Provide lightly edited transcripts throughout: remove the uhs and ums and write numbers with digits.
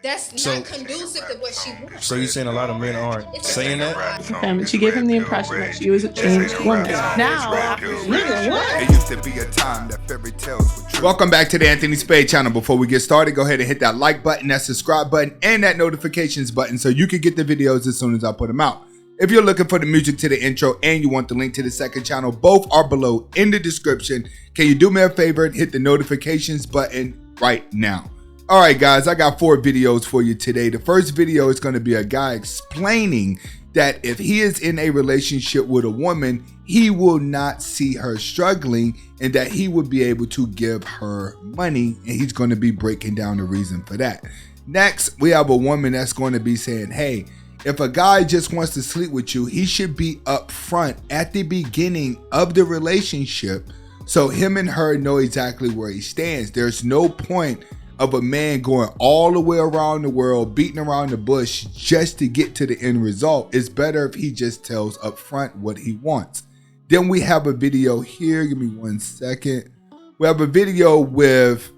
That's not conducive to what she wants. So you're saying a lot of men aren't saying that? Okay, but you gave him the impression that she was a changed woman. Now, Nigga, what? It used to be a time that fairy tales were true. Welcome back to the Anthony Spade channel. Before we get started, go ahead and hit that like button, that subscribe button, and that notifications button so you can get the videos as soon as I put them out. If you're looking for the music to the intro and you want the link to the second channel, both are below in the description. Can you do me a favor and hit the notifications button right now? All right, guys, I got 4 videos for you today. The first video is going to be a guy explaining that if he is in a relationship with a woman, he will not see her struggling and that he would be able to give her money, and he's going to be breaking down the reason for that. Next, we have a woman that's going to be saying, hey, if a guy just wants to sleep with you, he should be upfront at the beginning of the relationship so him and her know exactly where he stands. There's no point of a man going all the way around the world, beating around the bush just to get to the end result. It's better if he just tells up front what he wants. Then we have a video here. Give me 1 second. We have a video with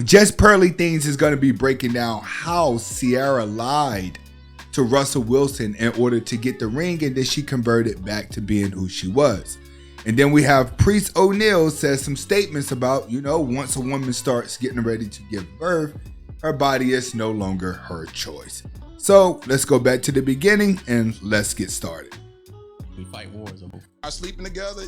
Just Pearly Things is going to be breaking down how Ciara lied to Russell Wilson in order to get the ring, and then she converted back to being who she was. And then we have Priest O'Neal says some statements about, once a woman starts getting ready to give birth, her body is no longer her choice. So let's go back to the beginning and let's get started. We fight wars. Are sleeping together.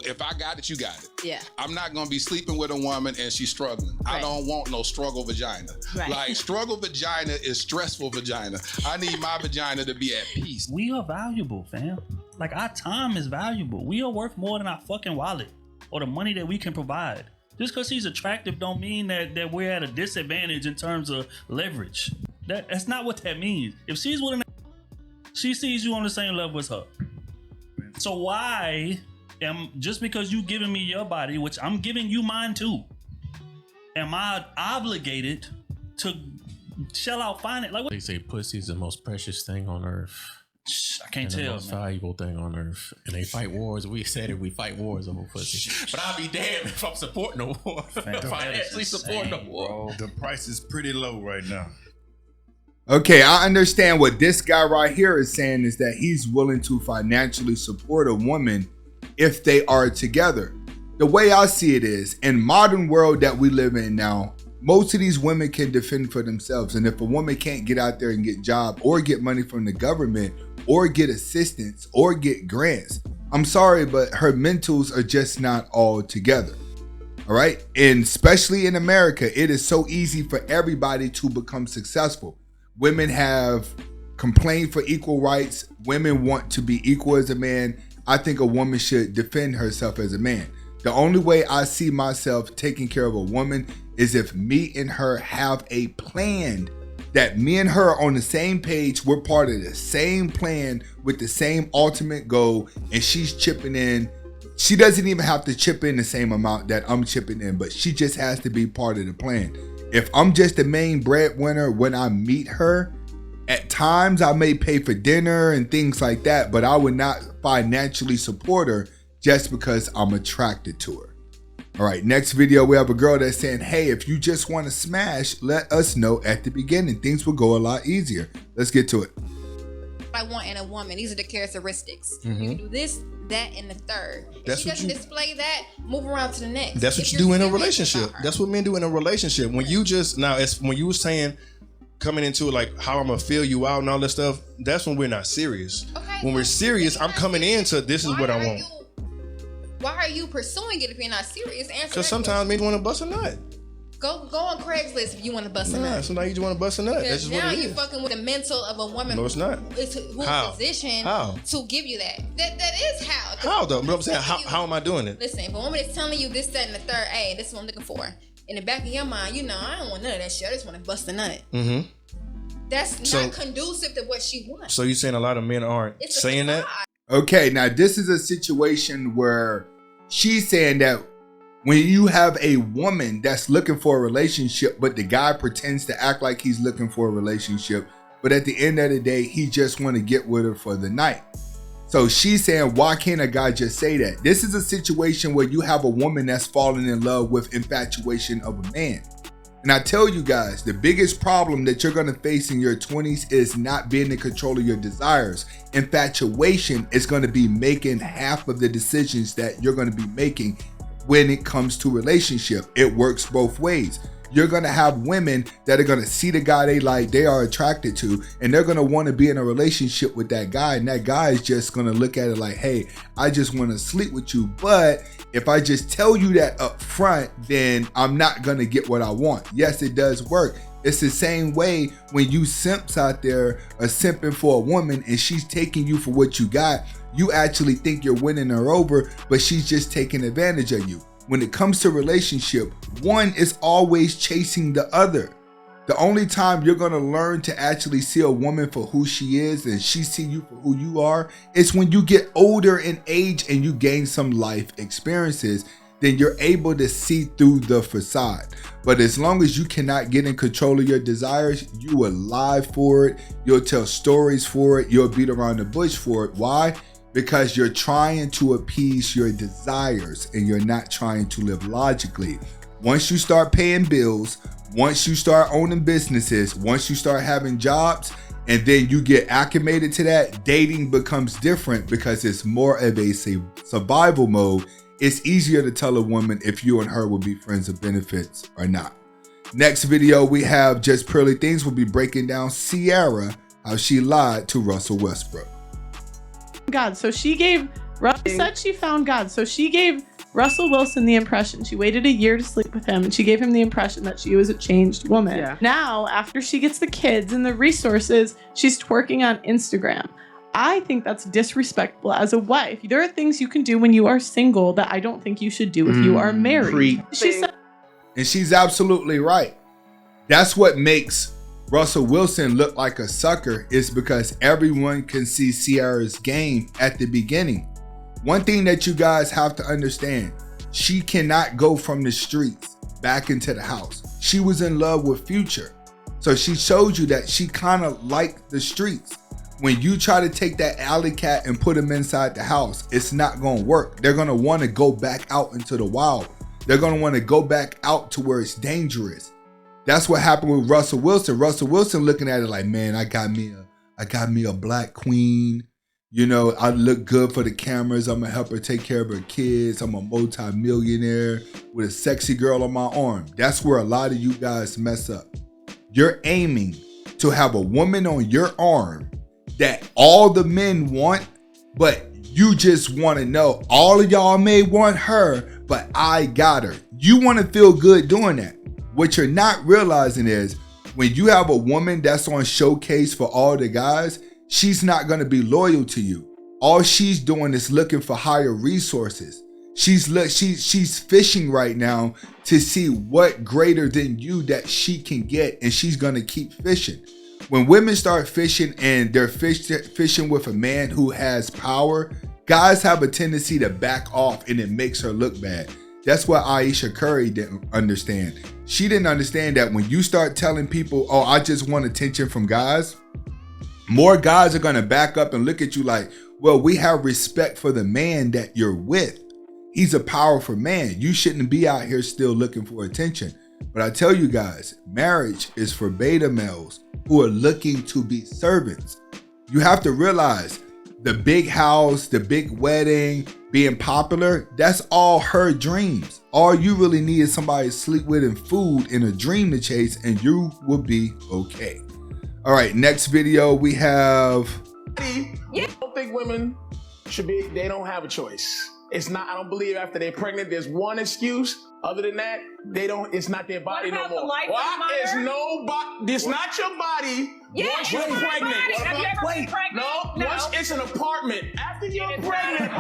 If I got it, you got it. Yeah. I'm not gonna be sleeping with a woman and she's struggling. Right. I don't want no struggle vagina. Right. Like struggle vagina is stressful vagina. I need my vagina to be at peace. We are valuable, fam. Like our time is valuable. We are worth more than our fucking wallet or the money that we can provide. Just because he's attractive don't mean that we're at a disadvantage in terms of leverage. That's not what that means. If she's willing, she sees you on the same level as her. So why just because you giving me your body, which I'm giving you mine too, am I obligated to shell out finance? Like what? They say pussy is the most precious thing on earth. I can't tell. The most valuable thing on earth. And they fight wars. We said it, we fight wars over pussy. But I'll be damned if I'm supporting a war. Financially supporting a war. Bro, the price is pretty low right now. Okay, I understand what this guy right here is saying is that he's willing to financially support a woman if they are together. The way I see it is, in modern world that we live in now, most of these women can defend for themselves. And if a woman can't get out there and get a job or get money from the government or get assistance or get grants, I'm sorry, but her mentals are just not all together. All right. And especially in America, it is so easy for everybody to become successful. Women have complained for equal rights. Women want to be equal as a man. I think a woman should defend herself as a man. The only way I see myself taking care of a woman is if me and her have a plan, that me and her are on the same page. We're part of the same plan with the same ultimate goal, and she's chipping in. She doesn't even have to chip in the same amount that I'm chipping in, but she just has to be part of the plan. If I'm just the main breadwinner when I meet her, at times I may pay for dinner and things like that, but I would not financially support her just because I'm attracted to her. All right, next video, we have a girl that's saying, hey, if you just want to smash, let us know at the beginning. Things will go a lot easier. Let's get to it. I want in a woman, these are the characteristics. You do this, that, and the third. If she doesn't display that, move around to the next. That's what you do in a relationship. That's what men do in a relationship. When you just, now, it's when you were saying, coming into it, like how I'm gonna feel you out and all that stuff, that's when we're not serious. Okay, when we're serious, I'm coming into this is what I want. Why are you pursuing it if you're not serious? Because sometimes men want to bust a nut. Go on Craigslist if you want to bust a nut. Sometimes you just want to bust a nut. That's just now what it you're is. fucking with the mental of a woman. No, it's not. Who's positioned to give you that. That is how. How though? But I'm saying, how am I doing it? Listen, if a woman is telling you this, that, and the third, hey, this is what I'm looking for. In the back of your mind, I don't want none of that shit. I just want to bust a nut. Mm-hmm. That's not conducive to what she wants. So you're saying a lot of men aren't saying that? Okay, now this is a situation where she's saying that when you have a woman that's looking for a relationship, but the guy pretends to act like he's looking for a relationship, but at the end of the day, he just want to get with her for the night. So she's saying, why can't a guy just say that? This is a situation where you have a woman that's falling in love with infatuation of a man. And I tell you guys, the biggest problem that you're going to face in your 20s is not being in control of your desires. Infatuation is going to be making half of the decisions that you're going to be making when it comes to relationship. It works both ways. You're going to have women that are going to see the guy they are attracted to, and they're going to want to be in a relationship with that guy. And that guy is just going to look at it like, hey, I just want to sleep with you. But if I just tell you that up front, then I'm not going to get what I want. Yes, it does work. It's the same way when you simps out there are simping for a woman and she's taking you for what you got. You actually think you're winning her over, but she's just taking advantage of you. When it comes to relationship, one is always chasing the other. The only time you're going to learn to actually see a woman for who she is and she see you for who you are is when you get older in age and you gain some life experiences. Then you're able to see through the facade. But as long as you cannot get in control of your desires, you will lie for it. You'll tell stories for it. You'll beat around the bush for it. Why? Because you're trying to appease your desires and you're not trying to live logically. Once you start paying bills, once you start owning businesses, once you start having jobs, and then you get acclimated to that, dating becomes different because it's more of a survival mode. It's easier to tell a woman if you and her will be friends of benefits or not. Next video, we have Just Pearly Things. We'll be breaking down Ciara, how she lied to Russell Westbrook. God, so she said she found God. So she gave Russell Wilson the impression, she waited a year to sleep with him, and she gave him the impression that she was a changed woman. Yeah. Now, after she gets the kids and the resources, she's twerking on Instagram. I think that's disrespectful as a wife. There are things you can do when you are single that I don't think you should do if you are married. And she's absolutely right. That's what makes Russell Wilson look like a sucker, is because everyone can see Ciara's game at the beginning. One thing that you guys have to understand, she cannot go from the streets back into the house. She was in love with Future. So she showed you that she kind of liked the streets. When you try to take that alley cat and put him inside the house, it's not going to work. They're going to want to go back out into the wild. They're going to want to go back out to where it's dangerous. That's what happened with Russell Wilson. Russell Wilson looking at it like, man, I got me a black queen. You know, I look good for the cameras. I'm going to help her take care of her kids. I'm a multi-millionaire with a sexy girl on my arm. That's where a lot of you guys mess up. You're aiming to have a woman on your arm that all the men want, but you just want to know all of y'all may want her, but I got her. You want to feel good doing that. What you're not realizing is when you have a woman that's on showcase for all the guys, she's not going to be loyal to you. All she's doing is looking for higher resources. She's fishing right now to see what greater than you that she can get, and she's going to keep fishing. When women start fishing and they're fishing with a man who has power, guys have a tendency to back off and it makes her look bad. That's what Aisha Curry didn't understand. She didn't understand that when you start telling people, oh, I just want attention from guys, more guys are going to back up and look at you like, well, we have respect for the man that you're with. He's a powerful man. You shouldn't be out here still looking for attention. But I tell you guys, marriage is for beta males who are looking to be servants. You have to realize the big house, the big wedding, being popular, that's all her dreams. All you really need is somebody to sleep with and food and a dream to chase, and you will be okay. All right, next video we have. I don't think women they don't have a choice. It's not, I don't believe after they're pregnant, there's one excuse. Other than that, it's not their body no more. It's not your body once you're pregnant. Once it's an apartment. After you're pregnant,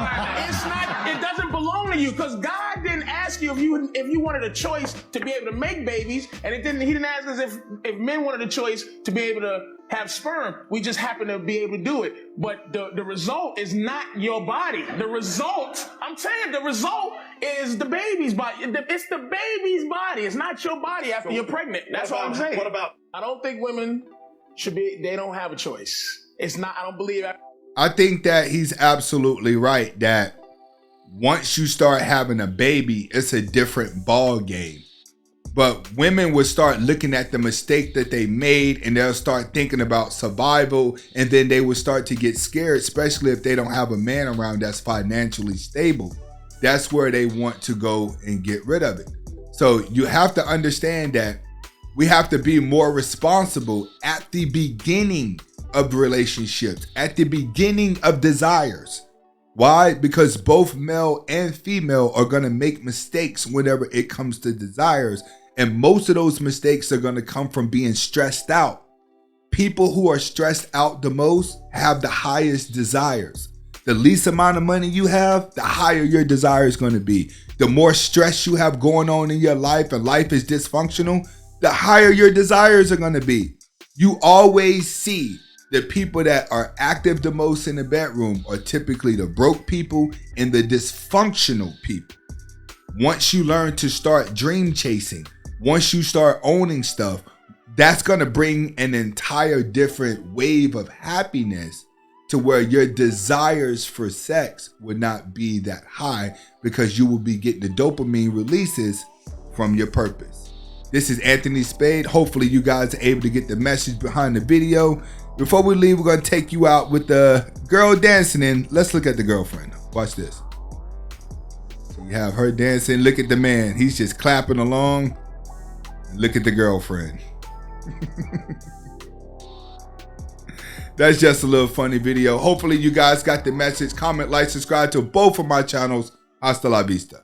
it doesn't belong to you, because God didn't ask you if you wanted a choice to be able to make babies, and he didn't ask us if men wanted a choice to be able to have sperm. We just happen to be able to do it. But the result is not your body. The result is the baby's body. It's the baby's body. It's not your body after you're pregnant. That's what I'm saying. What about? I don't think women they don't have a choice. It's not, I don't believe. I think that he's absolutely right that once you start having a baby, it's a different ball game. But women would start looking at the mistake that they made, and they'll start thinking about survival, and then they would start to get scared, especially if they don't have a man around that's financially stable. That's where they want to go and get rid of it. So you have to understand that we have to be more responsible at the beginning of relationships, at the beginning of desires. Why? Because both male and female are going to make mistakes whenever it comes to desires. And most of those mistakes are going to come from being stressed out. People who are stressed out the most have the highest desires. The least amount of money you have, the higher your desire is going to be. The more stress you have going on in your life and life is dysfunctional, the higher your desires are going to be. You always see the people that are active the most in the bedroom are typically the broke people and the dysfunctional people. Once you learn to start dream chasing, once you start owning stuff, that's going to bring an entire different wave of happiness to where your desires for sex would not be that high because you will be getting the dopamine releases from your purpose. This is Anthony Spade. Hopefully you guys are able to get the message behind the video. Before we leave, we're going to take you out with the girl dancing in. Let's look at the girlfriend. Watch this. So you have her dancing. Look at the man. He's just clapping along. Look at the girlfriend. That's just a little funny video. Hopefully you guys got the message. Comment, like, subscribe to both of my channels. Hasta la vista.